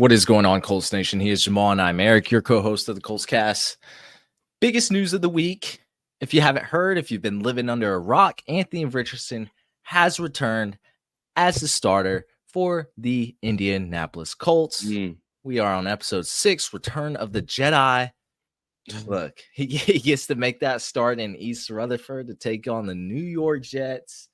What is going on, Colts Nation? He is Jamal, and I'm Eric, your co-host of the Colts Cast. Biggest news of the week. If you haven't heard, if you've been living under a rock, Anthony Richardson has returned as the starter for the Indianapolis Colts. We are on episode 6, Return of the Jedi. Look, he gets to make that start in East Rutherford to take on the New York Jets.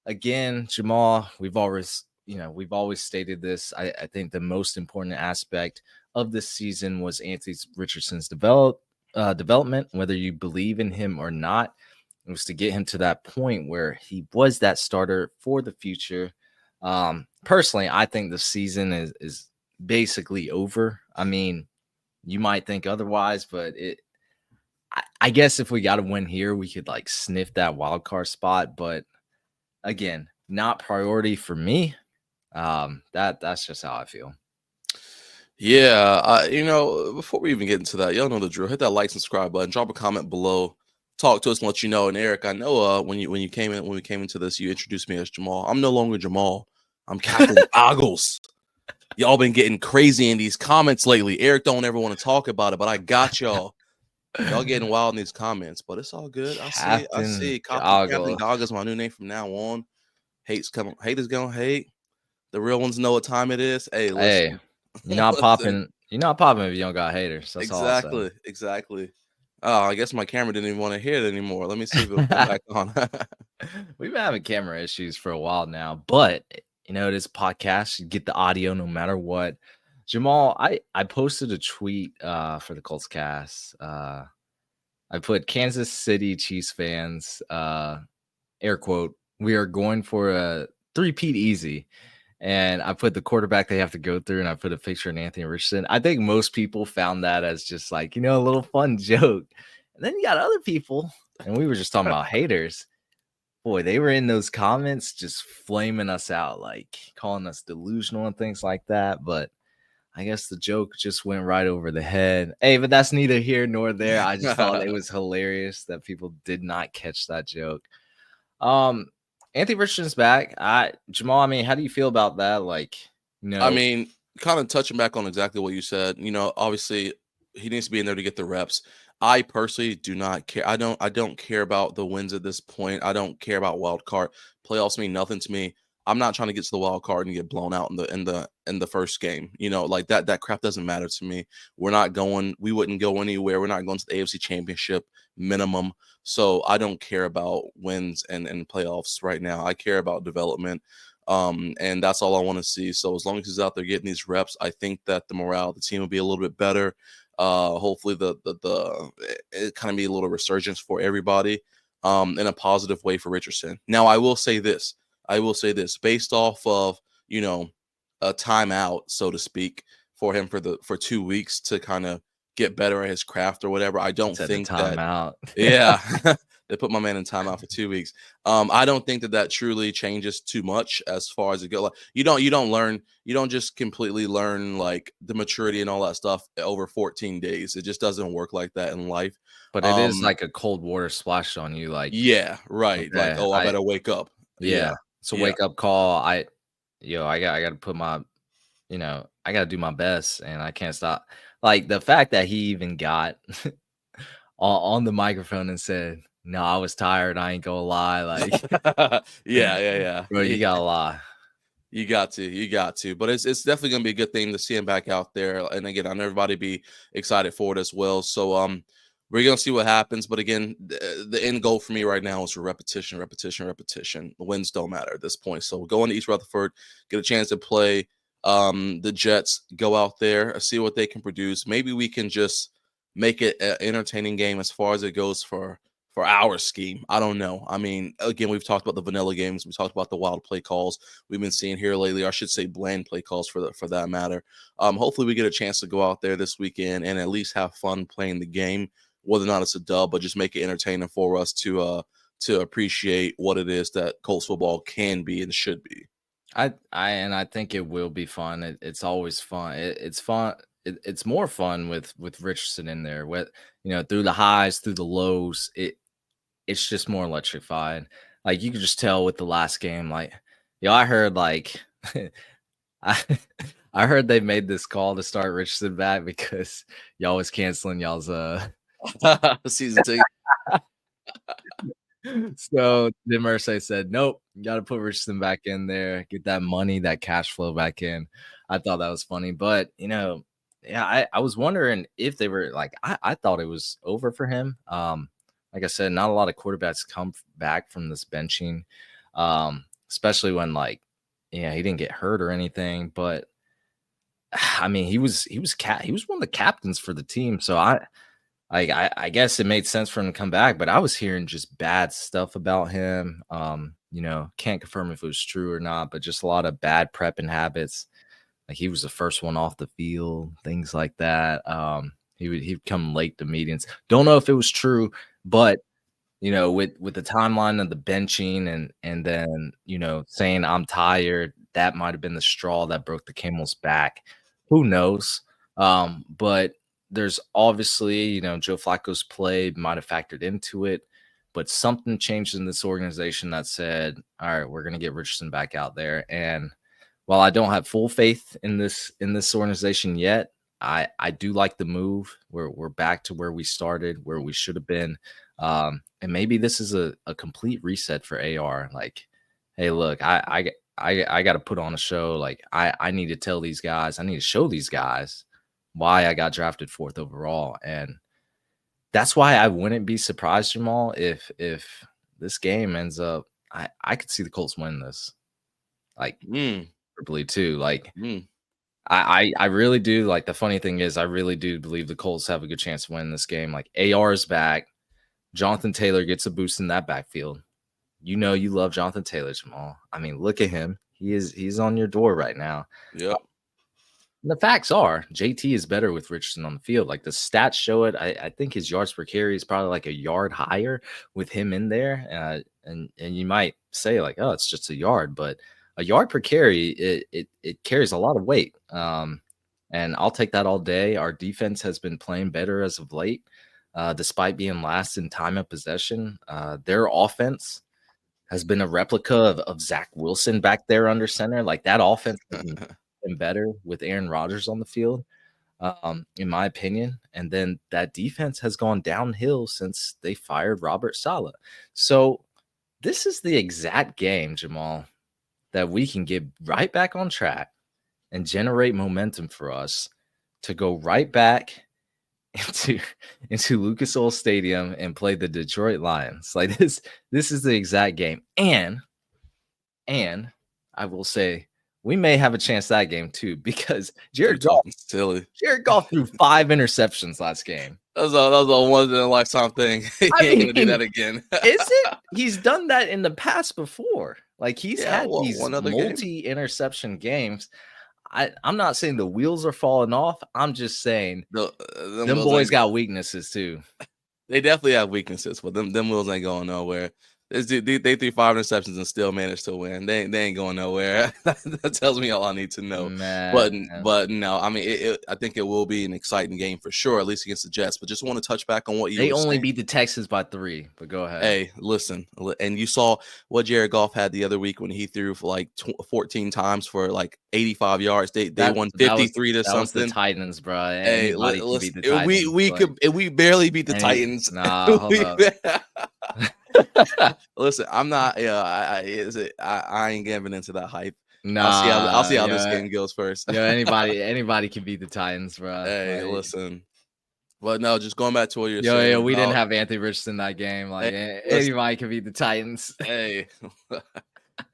Again, Jamal, we've always stated this. I think the most important aspect of this season was Anthony Richardson's development, whether you believe in him or not. It was to get him to that point where he was that starter for the future. Personally, I think the season is basically over. I mean, you might think otherwise, but I guess if we got to win here, we could like sniff that wild card spot. But again, not priority for me. That's just how I feel. Yeah, before we even get into that, y'all know the drill. Hit that like, subscribe button, drop a comment below, talk to us and let you know. And Eric, I know when we came into this, you introduced me as Jamal. I'm no longer Jamal. I'm Captain Goggles. Y'all been getting crazy in these comments lately. Eric don't ever want to talk about it, but I got y'all. Y'all getting wild in these comments, but it's all good. I see. Captain Goggles, my new name from now on. Haters gonna hate. The real ones know what time it is. Hey, listen. You're not popping. You're not popping if you don't got haters. That's exactly. Oh, I guess my camera didn't even want to hear it anymore. Let me see if it'll come back on. We've been having camera issues for a while now, but it is a podcast. You get the audio no matter what. Jamal, I posted a tweet for the Colts Cast. I put Kansas City Chiefs fans, air quote, we are going for a three-peat easy. And I put the quarterback they have to go through, and I put a picture of Anthony Richardson. I think most people found that as just like, a little fun joke. And then you got other people, and we were just talking about haters. Boy, they were in those comments just flaming us out, like calling us delusional and things like that. But I guess the joke just went right over the head. Hey, but that's neither here nor there. I just thought it was hilarious that people did not catch that joke. Anthony Richardson's back. Jamal, I mean, how do you feel about that? I mean, kind of touching back on exactly what you said, obviously he needs to be in there to get the reps. I personally do not care. I don't care about the wins at this point. I don't care about wild card. Playoffs mean nothing to me. I'm not trying to get to the wild card and get blown out in the first game. Like that crap doesn't matter to me. We wouldn't go anywhere. We're not going to the AFC Championship minimum. So I don't care about wins and playoffs right now. I care about development. And that's all I want to see. So as long as he's out there getting these reps, I think that the morale of the team will be a little bit better. Hopefully it kind of be a little resurgence for everybody in a positive way for Richardson. Now I will say this based off of a timeout, so to speak, for him for 2 weeks to kind of get better at his craft or whatever. I don't think timeout. Yeah. They put my man in timeout for 2 weeks. I don't think that truly changes too much as far as it goes. Like, you don't just completely learn like the maturity and all that stuff over 14 days. It just doesn't work like that in life. But it is like a cold water splashed on you. Like, yeah, right. Okay, I better wake up. Yeah. It's a wake up call. I got to put my, I got to do my best, and I can't stop. Like the fact that he even got on the microphone and said, "No, I was tired. I ain't gonna lie." Like, yeah. Bro, you gotta lie. You got to. But it's definitely gonna be a good thing to see him back out there. And again, I know everybody be excited for it as well. So we're gonna see what happens. But again, the end goal for me right now is for repetition. The wins don't matter at this point. So go into East Rutherford, get a chance to play the Jets, go out there, see what they can produce. Maybe we can just make it an entertaining game as far as it goes for our scheme. I don't know. I mean, again, we've talked about the vanilla games. We talked about the wild play calls we've been seeing here lately. I should say bland play calls for that matter. Hopefully we get a chance to go out there this weekend and at least have fun playing the game, whether or not it's a dub, but just make it entertaining for us to appreciate what it is that Colts football can be and should be. I think it will be fun. It's always fun. It's fun. It's more fun with Richardson in there. With through the highs, through the lows, it's just more electrified. Like you could just tell with the last game. Like, I heard like I I heard they made this call to start Richardson back because y'all was canceling y'all's season ticket. So Jim Irsay said, "Nope, you got to put Richardson back in there, get that money, that cash flow back in." I thought that was funny, but yeah, I was wondering if they were like, I thought it was over for him. Like I said, not a lot of quarterbacks come back from this benching, especially when yeah, he didn't get hurt or anything, but I mean, he was one of the captains for the team, so I guess it made sense for him to come back, but I was hearing just bad stuff about him. Can't confirm if it was true or not, but just a lot of bad prepping habits. Like he was the first one off the field, things like that. He'd come late to meetings. Don't know if it was true, but with the timeline of the benching and then saying I'm tired, that might have been the straw that broke the camel's back. Who knows? But there's obviously, Joe Flacco's play might have factored into it, but something changed in this organization that said, all right, we're gonna get Richardson back out there. And while I don't have full faith in this organization yet, I do like the move. We're back to where we started, where we should have been. And maybe this is a complete reset for AR. Like, hey, look, I got to put on a show. Like, I need to tell these guys, I need to show these guys why I got drafted 4th overall. And that's why I wouldn't be surprised, Jamal, if this game ends up, I could see the Colts win this. Like, probably too. Like, I really do. Like, the funny thing is, I really do believe the Colts have a good chance to win this game. Like, AR is back. Jonathan Taylor gets a boost in that backfield. You love Jonathan Taylor, Jamal. I mean, look at him. He's on your door right now. Yep. And the facts are JT is better with Richardson on the field. Like the stats show it. I think his yards per carry is probably like a yard higher with him in there. And you might say like, oh, it's just a yard, but a yard per carry, it carries a lot of weight. And I'll take that all day. Our defense has been playing better as of late, despite being last in time of possession. Their offense has been a replica of Zach Wilson back there under center. Like that offense has been better with Aaron Rodgers on the field, in my opinion. And then that defense has gone downhill since they fired Robert Saleh. So this is the exact game, Jamal, that we can get right back on track and generate momentum for us to go right back into Lucas Oil Stadium and play the Detroit Lions. Like this is the exact game. And I will say we may have a chance that game too, because Jared Goff threw 5 interceptions last game. That was a once in a lifetime thing. He ain't gonna do that again. Is it? He's done that in the past before. Like he's had these multi-interception games. I'm not saying the wheels are falling off. I'm just saying them boys got weaknesses too. They definitely have weaknesses, but them wheels ain't going nowhere. They threw 5 interceptions and still managed to win. They ain't going nowhere. That tells me all I need to know. Man. But no, I mean, I think it will be an exciting game for sure, at least against the Jets. But just want to touch back on what you. They only beat the Texans by 3. But go ahead. Hey, listen, and you saw what Jared Goff had the other week when he threw for like 14 times for like 85 yards. They won 53 to something. That was the Titans, bro. Hey, listen, we barely beat the Titans. Nah, hold up. Listen, I'm not. I ain't giving into that hype. Nah, I'll see how this game goes first. Anybody can beat the Titans, bro. Hey, listen. But no, just going back to what you're saying. Yeah, we didn't have Anthony Richardson that game. Like anybody can beat the Titans. Hey,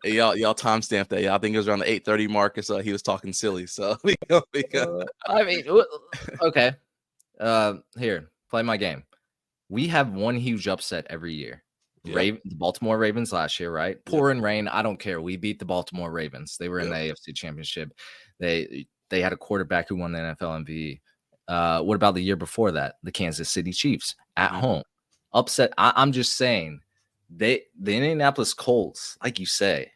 y'all timestamped that. I think it was around the 8:30 mark, so he was talking silly. So I mean, okay. Here, play my game. We have one huge upset every year. The Baltimore Ravens last year, right? Pouring rain, I don't care. We beat the Baltimore Ravens. They were in the AFC Championship. They had a quarterback who won the NFL MVP. What about the year before that? The Kansas City Chiefs at home. Upset. I'm just saying, the Indianapolis Colts, like you say,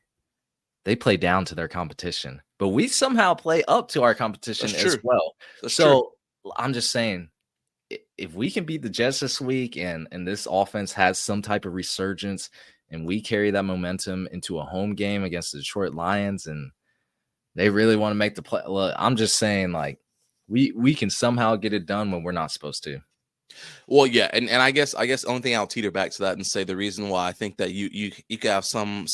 they play down to their competition, but we somehow play up to our competition as well. That's true. I'm just saying, if we can beat the Jets this week and this offense has some type of resurgence and we carry that momentum into a home game against the Detroit Lions, and They really want to make the play. Look, I'm just saying, like, we can somehow get it done when we're not supposed to. Well, yeah, and I guess the only thing I'll teeter back to that and say the reason why I think that you could have some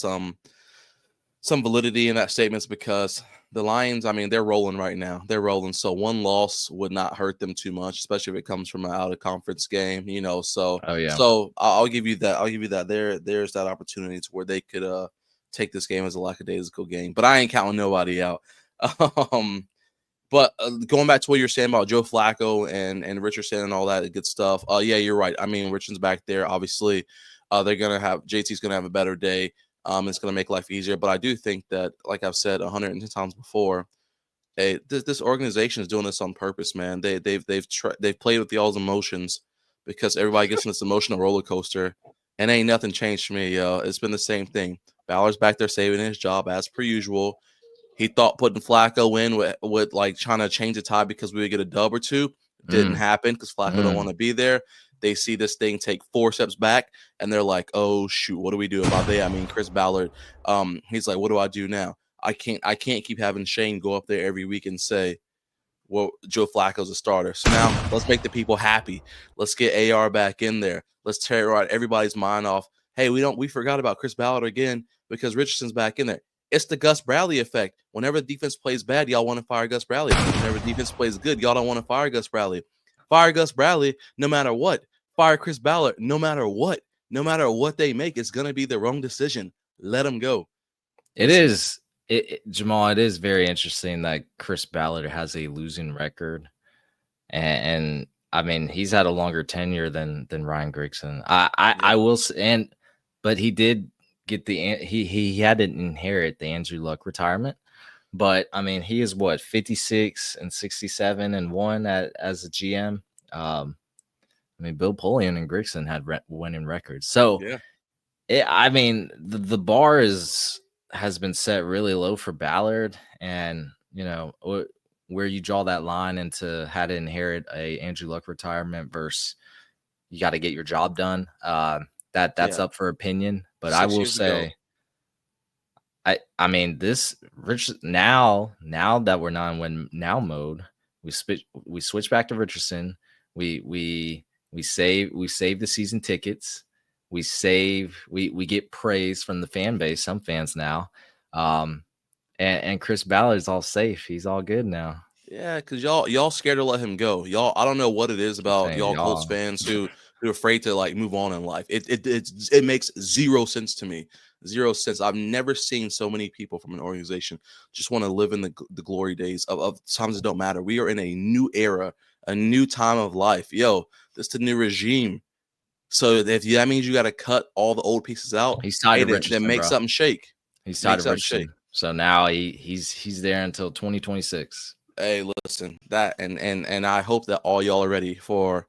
validity in that statement is because the Lions, I mean, they're rolling right now. They're rolling. So one loss would not hurt them too much, especially if it comes from an out of conference game, you know. So Oh yeah, I'll give you that. I'll give you that. There's that opportunity to where they could take this game as a lackadaisical game. But I ain't counting nobody out. Um but going back to what you're saying about Joe Flacco and Richardson and all that good stuff. Yeah, you're right. I mean, Richardson's back there. Obviously, they're gonna have JT's gonna have a better day. It's gonna make life easier. But I do think that, like I've said 110 times before, hey, this organization is doing this on purpose, man. They've played with y'all's emotions because everybody gets in this emotional roller coaster, and ain't nothing changed for me, yo. It's been the same thing. Balor's back there saving his job as per usual. He thought putting Flacco in with like trying to change the tide because we would get a dub or two. Didn't happen because Flacco don't want to be there. They see this thing take 4 steps back, and they're like, "Oh shoot, what do we do about that?" I mean, Chris Ballard, he's like, "What do I do now? I can't keep having Shane go up there every week and say, well, Joe Flacco's a starter. So now let's make the people happy. Let's get AR back in there. Let's tear everybody's mind off. Hey, we forgot about Chris Ballard again because Richardson's back in there. It's the Gus Bradley effect. Whenever the defense plays bad, y'all want to fire Gus Bradley. Whenever the defense plays good, y'all don't want to fire Gus Bradley. Fire Gus Bradley no matter what. Fire Chris Ballard no matter what. No matter what they make, it's going to be the wrong decision. Let them go. Jamal, it is very interesting that Chris Ballard has a losing record, and I mean he's had a longer tenure than Ryan Grigson. I will say, but he did get he had to inherit the Andrew Luck retirement. But I mean, he is what 56 and 67 and 1 as a GM. I mean, Bill Polian and Grigson had winning records. So I mean, the bar has been set really low for Ballard, and you know where you draw that line into how to inherit a Andrew Luck retirement versus you got to get your job done. That's up for opinion, but I will say, I mean this now that we're not in win now mode, we switch back to Richardson. We save the season tickets. We get praise from the fan base, some fans now. And Chris Ballard's all safe. He's all good now. Yeah, because y'all scared to let him go. Y'all, I don't know what it is about y'all Colts fans who are afraid to like move on in life. It makes zero sense to me. 0 sense. I've never seen so many people from an organization just want to live in the glory days of times that don't matter. We are in a new era, a new time of life. Yo, this is the new regime. So if that means you got to cut all the old pieces out, he's tied to Richardson, then make something shake. He's tied to Richardson. So now he's there until 2026. Hey, listen, that and I hope that all y'all are ready for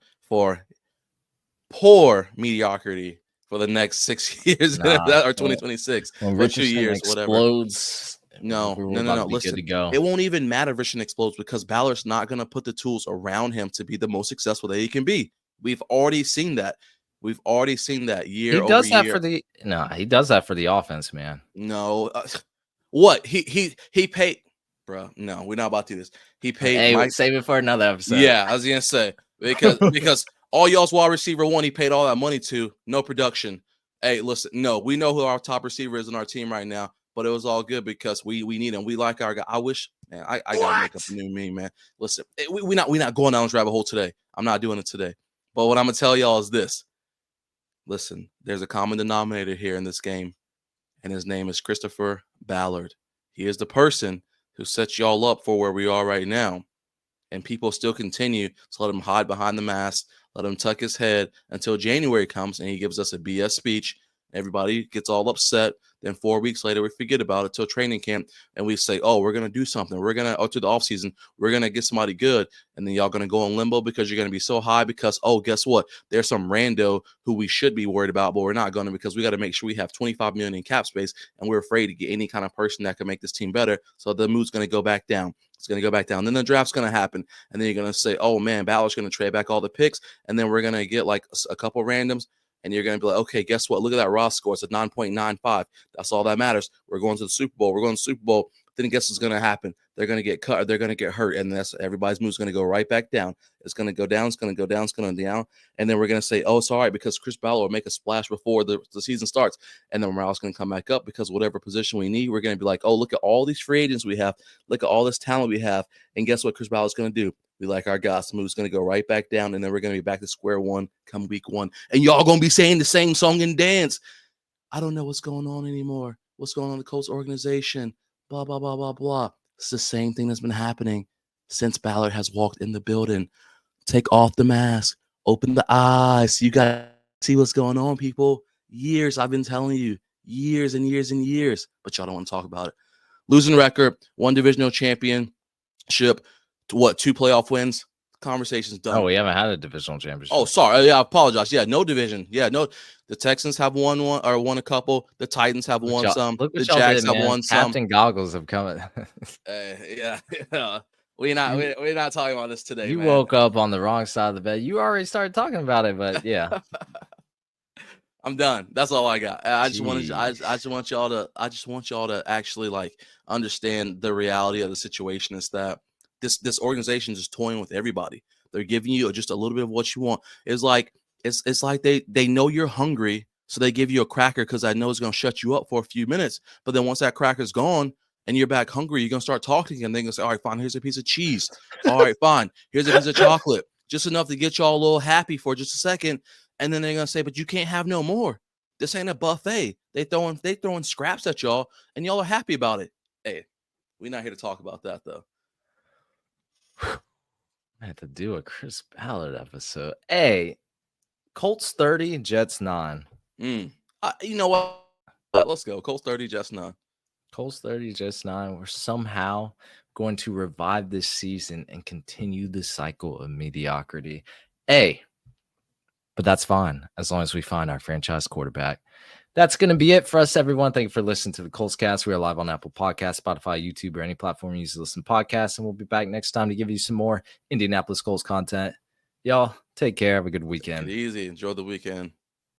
poor mediocrity for the next 6 years or 2026 or 2 years, explodes, whatever. No. Listen, it won't even matter if Richardson explodes because Ballard's not going to put the tools around him to be the most successful that he can be. We've already seen that. Year over year. He does that for the offense, man. No, what he paid. Bro, no, we're not about to do this. He paid. Hey, save it for another episode. Yeah, I was gonna say because all y'all's wide receiver one, he paid all that money to, no production. Hey, listen, no, we know who our top receiver is in our team right now, but it was all good because we need him. We like our guy. I wish, man, I gotta make up a new meme, man. Listen, we not going down this rabbit hole today. I'm not doing it today. But what I'm gonna tell y'all is this: listen, there's a common denominator here in this game, and his name is Christopher Ballard. He is the person who sets y'all up for where we are right now. And people still continue to let him hide behind the mask, let him tuck his head until January comes and he gives us a BS speech. Everybody gets all upset. Then 4 weeks later, we forget about it till training camp. And we say, oh, we're going to do something. We're going to, to the offseason, we're going to get somebody good. And then y'all going to go in limbo because you're going to be so high because, oh, guess what? There's some rando who we should be worried about, but we're not going to because we got to make sure we have 25 million in cap space. And we're afraid to get any kind of person that can make this team better. So the mood's going to go back down. It's going to go back down. Then the draft's going to happen. And then you're going to say, oh, man, Ballard's going to trade back all the picks. And then we're going to get like a couple randoms. And you're going to be like, okay, guess what? Look at that raw score. It's a 9.95. That's all that matters. We're going to the Super Bowl. We're going to the Super Bowl. then guess what's going to happen? They're going to get cut or they're going to get hurt. And that's everybody's move's going to go right back down. It's going to go down. It's going to go down. It's going to go down. And then we're going to say, oh, it's all right because Chris Ballard will make a splash before the season starts. And then morale's going to come back up because whatever position we need, we're going to be like, oh, look at all these free agents we have. Look at all this talent we have. And guess what Chris Ballard's going to do? We like our guys. Move's going to go right back down. And then we're going to be back to square one come week 1. And y'all going to be saying the same song and dance. I don't know what's going on anymore. What's going on in the Colts organization? Blah, blah, blah, blah, blah. It's the same thing that's been happening since Ballard has walked in the building. Take off the mask. Open the eyes. You got to see what's going on, people. Years I've been telling you. Years and years and years. But y'all don't want to talk about it. Losing record. 1 divisional championship. 2 playoff wins? Conversation's done. Oh, we haven't had a divisional championship. Oh, sorry. Yeah, I apologize. Yeah, no division. Yeah, no. The Texans have won a couple. The Titans have won some. The Jags have won some. Captain Goggles have come. Yeah. We're not talking about this today. You man. woke up on the wrong side of the bed. You already started talking about it, but yeah. I'm done. That's all I got. I just want y'all to actually like understand the reality of the situation is that this organization is toying with everybody. They're giving you just a little bit of what you want. It's like they know you're hungry, so they give you a cracker because I know it's gonna shut you up for a few minutes. But then once that cracker's gone and you're back hungry, you're gonna start talking and they're gonna say, all right, fine, here's a piece of cheese. All right, fine, here's a piece of chocolate. Just enough to get y'all a little happy for just a second. And then they're gonna say, but you can't have no more. This ain't a buffet. They throwing scraps at y'all, and y'all are happy about it. Hey, we're not here to talk about that though. I had to do a Chris Ballard episode. Hey, Colts 30, Jets 9. You know what? Let's go. Colts 30, Jets 9. Colts 30, Jets 9. We're somehow going to revive this season and continue the cycle of mediocrity. Hey, but that's fine as long as we find our franchise quarterback. That's going to be it for us, everyone. Thank you for listening to the Colts Cast. We are live on Apple Podcasts, Spotify, YouTube, or any platform you use to listen to podcasts. And we'll be back next time to give you some more Indianapolis Colts content. Y'all, take care. Have a good weekend. Take it easy. Enjoy the weekend.